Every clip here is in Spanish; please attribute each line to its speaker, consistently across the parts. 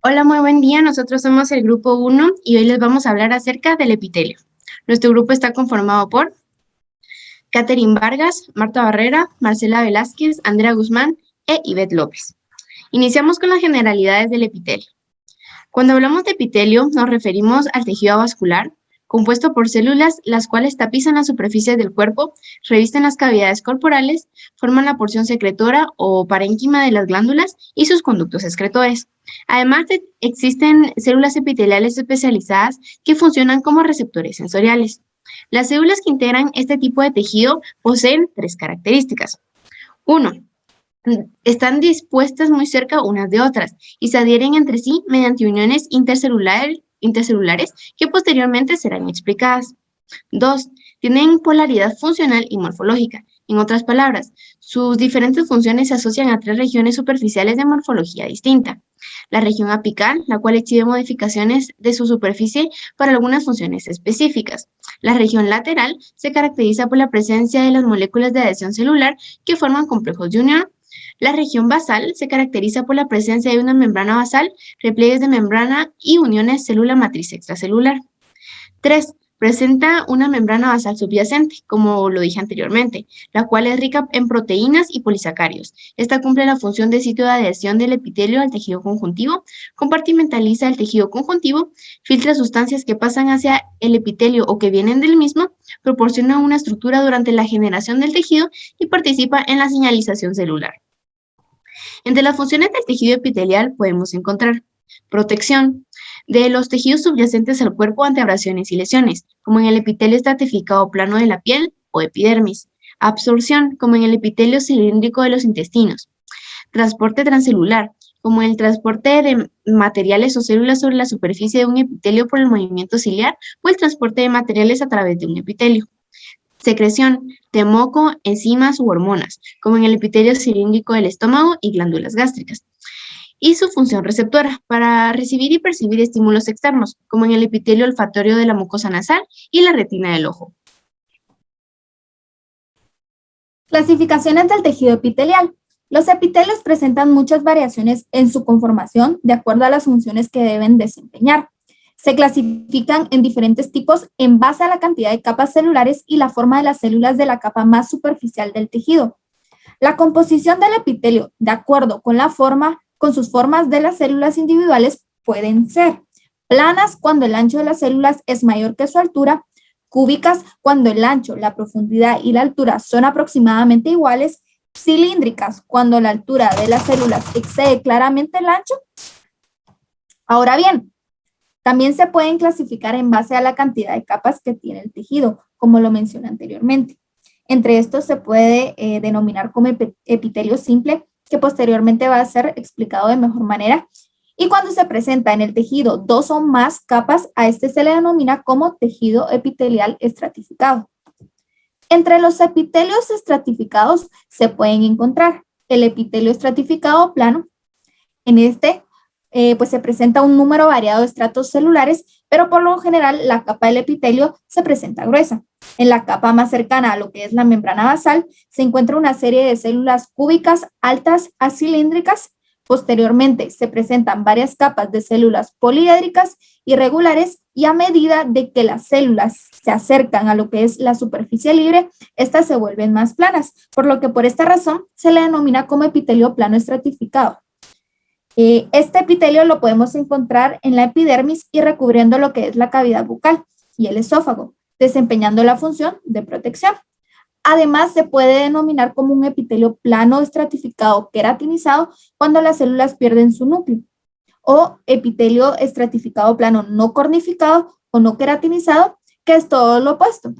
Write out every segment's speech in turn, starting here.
Speaker 1: Hola, muy buen día. Nosotros somos el grupo 1 y hoy les vamos a hablar acerca del epitelio. Nuestro grupo está conformado por Catherine Vargas, Marta Barrera, Marcela Velázquez, Andrea Guzmán e Ivette López. Iniciamos con las generalidades del epitelio. Cuando hablamos de epitelio, nos referimos al tejido vascular, compuesto por células las cuales tapizan la superficie del cuerpo, revisten las cavidades corporales, forman la porción secretora o parénquima de las glándulas y sus conductos excretores. Además, existen células epiteliales especializadas que funcionan como receptores sensoriales. Las células que integran este tipo de tejido poseen tres características. Uno, están dispuestas muy cerca unas de otras y se adhieren entre sí mediante uniones intercelulares que posteriormente serán explicadas. 2. Tienen polaridad funcional y morfológica. En otras palabras, sus diferentes funciones se asocian a tres regiones superficiales de morfología distinta. La región apical, la cual exhibe modificaciones de su superficie para algunas funciones específicas. La región lateral se caracteriza por la presencia de las moléculas de adhesión celular que forman complejos de unión. La región basal se caracteriza por la presencia de una membrana basal, repliegues de membrana y uniones célula matriz extracelular. 3. Presenta una membrana basal subyacente, como lo dije anteriormente, la cual es rica en proteínas y polisacáridos. Esta cumple la función de sitio de adhesión del epitelio al tejido conjuntivo, compartimentaliza el tejido conjuntivo, filtra sustancias que pasan hacia el epitelio o que vienen del mismo, proporciona una estructura durante la generación del tejido y participa en la señalización celular. Entre las funciones del tejido epitelial podemos encontrar protección de los tejidos subyacentes al cuerpo ante abrasiones y lesiones, como en el epitelio estratificado plano de la piel o epidermis. Absorción, como en el epitelio cilíndrico de los intestinos. Transporte transcelular, como el transporte de materiales o células sobre la superficie de un epitelio por el movimiento ciliar o el transporte de materiales a través de un epitelio. Secreción de moco, enzimas u hormonas, como en el epitelio cilíndrico del estómago y glándulas gástricas. Y su función receptora, para recibir y percibir estímulos externos, como en el epitelio olfatorio de la mucosa nasal y la retina del ojo.
Speaker 2: Clasificaciones del tejido epitelial. Los epitelios presentan muchas variaciones en su conformación de acuerdo a las funciones que deben desempeñar. Se clasifican en diferentes tipos en base a la cantidad de capas celulares y la forma de las células de la capa más superficial del tejido. La composición del epitelio, de acuerdo con la forma, con sus formas de las células individuales, pueden ser planas cuando el ancho de las células es mayor que su altura, cúbicas cuando el ancho, la profundidad y la altura son aproximadamente iguales, cilíndricas cuando la altura de las células excede claramente el ancho. Ahora bien, también se pueden clasificar en base a la cantidad de capas que tiene el tejido, como lo mencioné anteriormente. Entre estos se puede denominar como epitelio simple, que posteriormente va a ser explicado de mejor manera. Y cuando se presenta en el tejido dos o más capas, a este se le denomina como tejido epitelial estratificado. Entre los epitelios estratificados se pueden encontrar el epitelio estratificado plano. En este pues se presenta un número variado de estratos celulares, pero por lo general la capa del epitelio se presenta gruesa. En la capa más cercana a lo que es la membrana basal se encuentra una serie de células cúbicas altas acilíndricas. Posteriormente se presentan varias capas de células poliédricas irregulares y a medida de que las células se acercan a lo que es la superficie libre, estas se vuelven más planas, por lo que por esta razón se le denomina como epitelio plano estratificado. Este epitelio lo podemos encontrar en la epidermis y recubriendo lo que es la cavidad bucal y el esófago, desempeñando la función de protección. Además, se puede denominar como un epitelio plano estratificado queratinizado cuando las células pierden su núcleo, o epitelio estratificado plano no cornificado o no queratinizado, que es todo lo opuesto.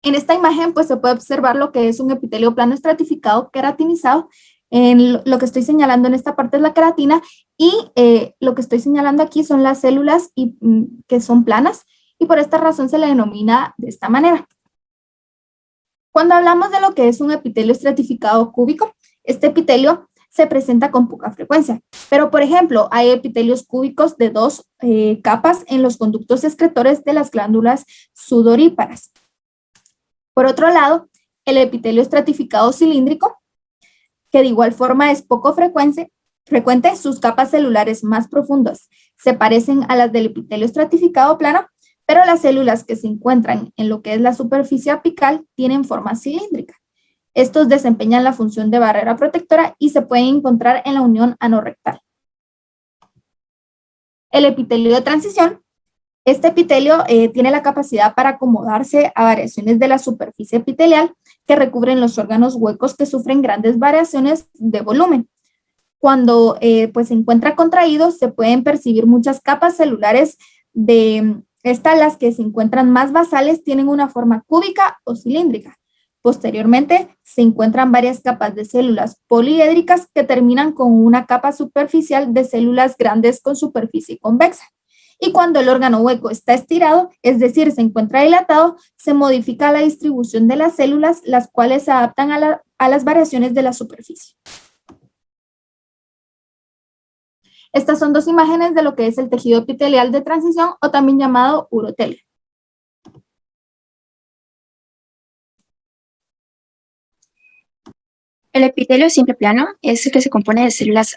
Speaker 2: En esta imagen, pues se puede observar lo que es un epitelio plano estratificado queratinizado. Lo que estoy señalando en esta parte es la queratina y lo que estoy señalando aquí son las células que son planas y por esta razón se le denomina de esta manera. Cuando hablamos de lo que es un epitelio estratificado cúbico, este epitelio se presenta con poca frecuencia, pero por ejemplo hay epitelios cúbicos de dos capas en los conductos excretores de las glándulas sudoríparas. Por otro lado, el epitelio estratificado cilíndrico, que de igual forma es poco frecuente, frecuente, sus capas celulares más profundas se parecen a las del epitelio estratificado plano, pero las células que se encuentran en lo que es la superficie apical tienen forma cilíndrica. Estos desempeñan la función de barrera protectora y se pueden encontrar en la unión anorrectal. El epitelio de transición. Este epitelio tiene la capacidad para acomodarse a variaciones de la superficie epitelial que recubren los órganos huecos que sufren grandes variaciones de volumen. Cuando pues se encuentra contraído, se pueden percibir muchas capas celulares de estas, las que se encuentran más basales, tienen una forma cúbica o cilíndrica. Posteriormente, se encuentran varias capas de células poliédricas que terminan con una capa superficial de células grandes con superficie convexa. Y cuando el órgano hueco está estirado, es decir, se encuentra dilatado, se modifica la distribución de las células, las cuales se adaptan a las variaciones de la superficie. Estas son dos imágenes de lo que es el tejido epitelial de transición o también llamado urotelio.
Speaker 1: El epitelio simple plano es el que se compone de células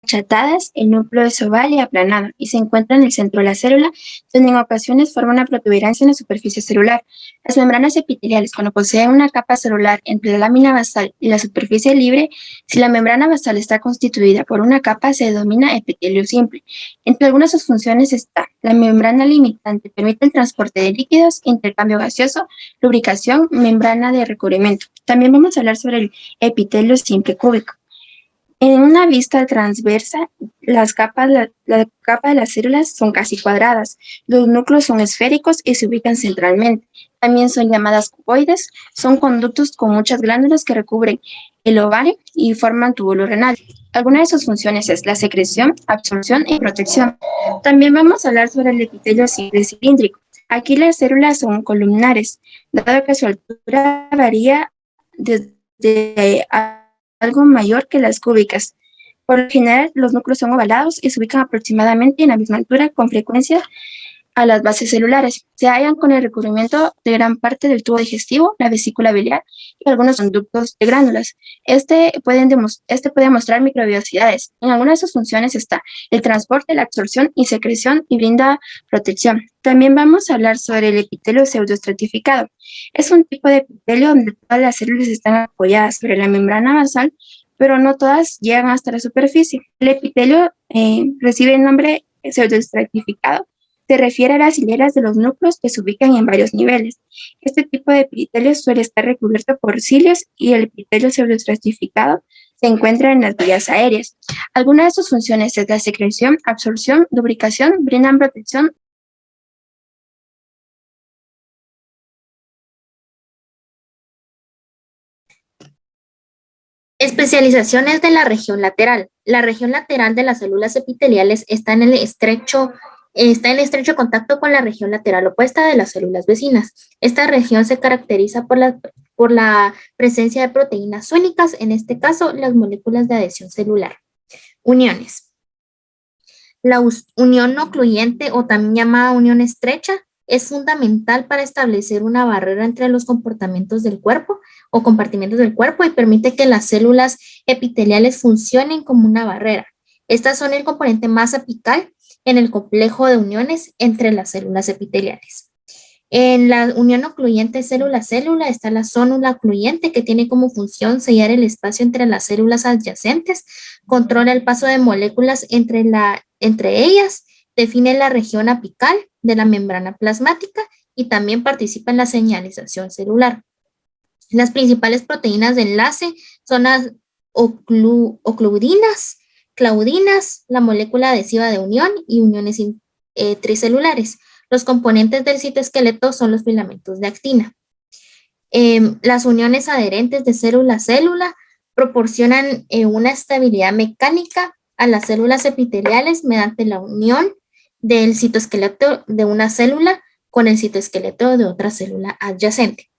Speaker 1: achatadas, el núcleo es oval y aplanado y se encuentra en el centro de la célula, donde en ocasiones forma una protuberancia en la superficie celular. Las membranas epiteliales, cuando poseen una capa celular entre la lámina basal y la superficie libre, si la membrana basal está constituida por una capa, se denomina epitelio simple. Entre algunas de sus funciones está la membrana limitante, permite el transporte de líquidos, intercambio gaseoso, lubricación, membrana de recubrimiento. También vamos a hablar sobre el epitelio simple cúbico. En una vista transversa, la capa de las células son casi cuadradas, los núcleos son esféricos y se ubican centralmente. También son llamadas cuboides, son conductos con muchas glándulas que recubren el ovario y forman túbulo renal. Alguna de sus funciones es la secreción, absorción y protección. También vamos a hablar sobre el epitelio simple cilíndrico. Aquí las células son columnares, dado que su altura varía desde algo mayor que las cúbicas. Por lo general, los núcleos son ovalados y se ubican aproximadamente en la misma altura, con frecuencia a las bases celulares. Se hallan con el recubrimiento de gran parte del tubo digestivo, la vesícula biliar y algunos conductos de glándulas. Este puede mostrar microbiosidades. En algunas de sus funciones está el transporte, la absorción y secreción y brinda protección. También vamos a hablar sobre el epitelio pseudoestratificado. Es un tipo de epitelio donde todas las células están apoyadas sobre la membrana basal, pero no todas llegan hasta la superficie. El epitelio recibe el nombre pseudoestratificado. Se refiere a las hileras de los núcleos que se ubican en varios niveles. Este tipo de epitelio suele estar recubierto por cilios y el epitelio pseudoestratificado se encuentra en las vías aéreas. Algunas de sus funciones es la secreción, absorción, lubricación, brindan protección.
Speaker 3: Especializaciones de la región lateral. La región lateral de las células epiteliales está en estrecho contacto con la región lateral opuesta de las células vecinas. Esta región se caracteriza por la presencia de proteínas únicas, en este caso las moléculas de adhesión celular. Uniones. La unión no ocluyente o también llamada unión estrecha es fundamental para establecer una barrera entre los comportamientos del cuerpo o compartimentos del cuerpo y permite que las células epiteliales funcionen como una barrera. Estas son el componente más apical en el complejo de uniones entre las células epiteliales. En la unión ocluyente célula-célula está la zónula ocluyente, que tiene como función sellar el espacio entre las células adyacentes, controla el paso de moléculas entre ellas, define la región apical de la membrana plasmática y también participa en la señalización celular. Las principales proteínas de enlace son las ocludinas, claudinas, la molécula adhesiva de unión y uniones tricelulares. Los componentes del citoesqueleto son los filamentos de actina. Las uniones adherentes de célula a célula proporcionan una estabilidad mecánica a las células epiteliales mediante la unión del citoesqueleto de una célula con el citoesqueleto de otra célula adyacente.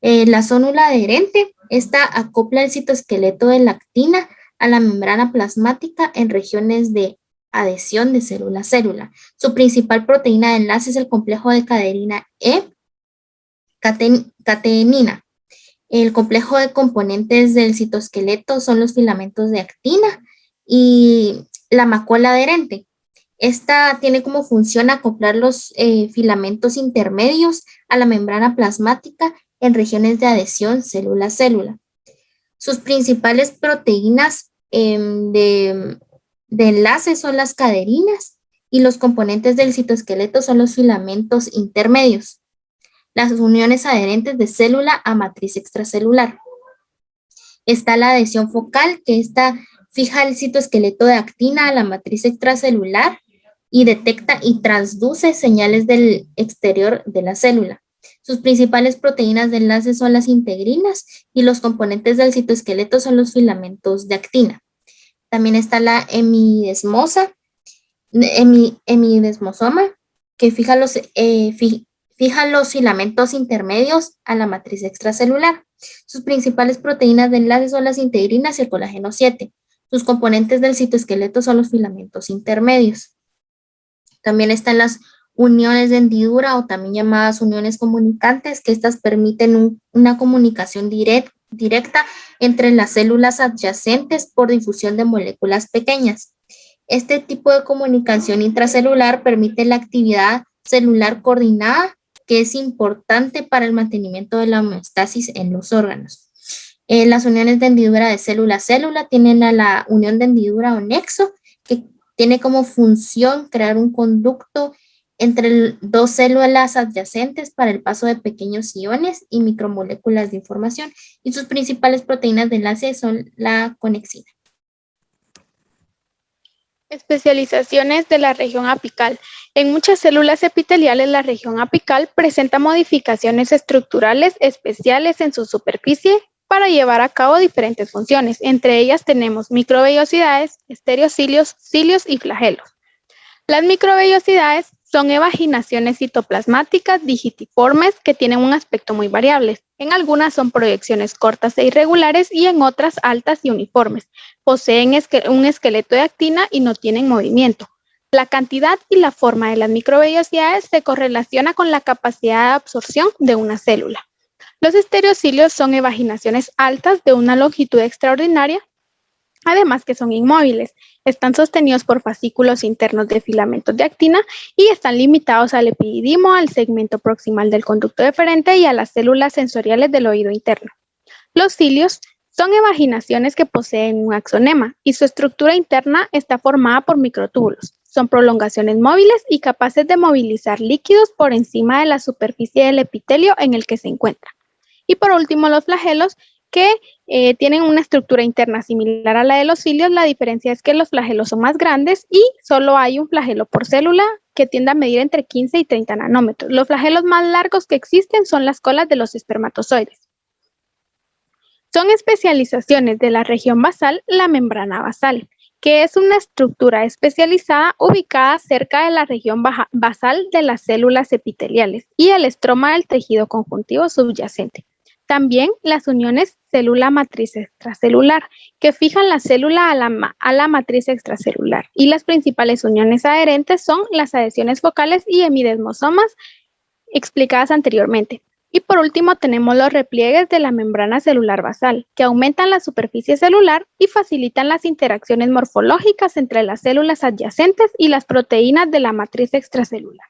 Speaker 3: La zónula adherente, esta acopla el citoesqueleto de la actina a la membrana plasmática en regiones de adhesión de célula a célula. Su principal proteína de enlace es el complejo de cadeína E, cateínina. El complejo de componentes del citoesqueleto son los filamentos de actina y la mácula adherente. Esta tiene como función acoplar los filamentos intermedios a la membrana plasmática en regiones de adhesión célula a célula. Sus principales proteínas de enlace son las caderinas y los componentes del citoesqueleto son los filamentos intermedios. Las uniones adherentes de célula a matriz extracelular. Está la adhesión focal, que esta fija el citoesqueleto de actina a la matriz extracelular y detecta y transduce señales del exterior de la célula. Sus principales proteínas de enlace son las integrinas y los componentes del citoesqueleto son los filamentos de actina. También está la hemidesmosoma, que fija los filamentos intermedios a la matriz extracelular. Sus principales proteínas de enlace son las integrinas y el colágeno 7. Sus componentes del citoesqueleto son los filamentos intermedios. También están las uniones de hendidura o también llamadas uniones comunicantes, que estas permiten una comunicación directa entre las células adyacentes por difusión de moléculas pequeñas. Este tipo de comunicación intracelular permite la actividad celular coordinada, que es importante para el mantenimiento de la homeostasis en los órganos. Las uniones de hendidura de célula a célula tienen a la unión de hendidura o nexo, que tiene como función crear un conducto entre dos células adyacentes para el paso de pequeños iones y micromoléculas de información, y sus principales proteínas de enlace son la conexina.
Speaker 4: Especializaciones de la región apical. En muchas células epiteliales, la región apical presenta modificaciones estructurales especiales en su superficie para llevar a cabo diferentes funciones. Entre ellas tenemos microvellosidades, estereocilios, cilios y flagelos. Las microvellosidades son evaginaciones citoplasmáticas digitiformes que tienen un aspecto muy variable. En algunas son proyecciones cortas e irregulares y en otras altas y uniformes. Poseen un esqueleto de actina y no tienen movimiento. La cantidad y la forma de las microvellosidades se correlaciona con la capacidad de absorción de una célula. Los estereocilios son evaginaciones altas de una longitud extraordinaria, además que son inmóviles. Están sostenidos por fascículos internos de filamentos de actina y están limitados al epididimo, al segmento proximal del conducto deferente y a las células sensoriales del oído interno. Los cilios son evaginaciones que poseen un axonema y su estructura interna está formada por microtúbulos. Son prolongaciones móviles y capaces de movilizar líquidos por encima de la superficie del epitelio en el que se encuentran. Y por último, los flagelos, que tienen una estructura interna similar a la de los cilios. La diferencia es que los flagelos son más grandes y solo hay un flagelo por célula, que tiende a medir entre 15 y 30 nanómetros. Los flagelos más largos que existen son las colas de los espermatozoides. Son especializaciones de la región basal, la membrana basal, que es una estructura especializada ubicada cerca de la región basal de las células epiteliales y el estroma del tejido conjuntivo subyacente. También las uniones célula-matriz extracelular, que fijan la célula a la matriz extracelular. Y las principales uniones adherentes son las adhesiones focales y hemidesmosomas explicadas anteriormente. Y por último tenemos los repliegues de la membrana celular basal, que aumentan la superficie celular y facilitan las interacciones morfológicas entre las células adyacentes y las proteínas de la matriz extracelular.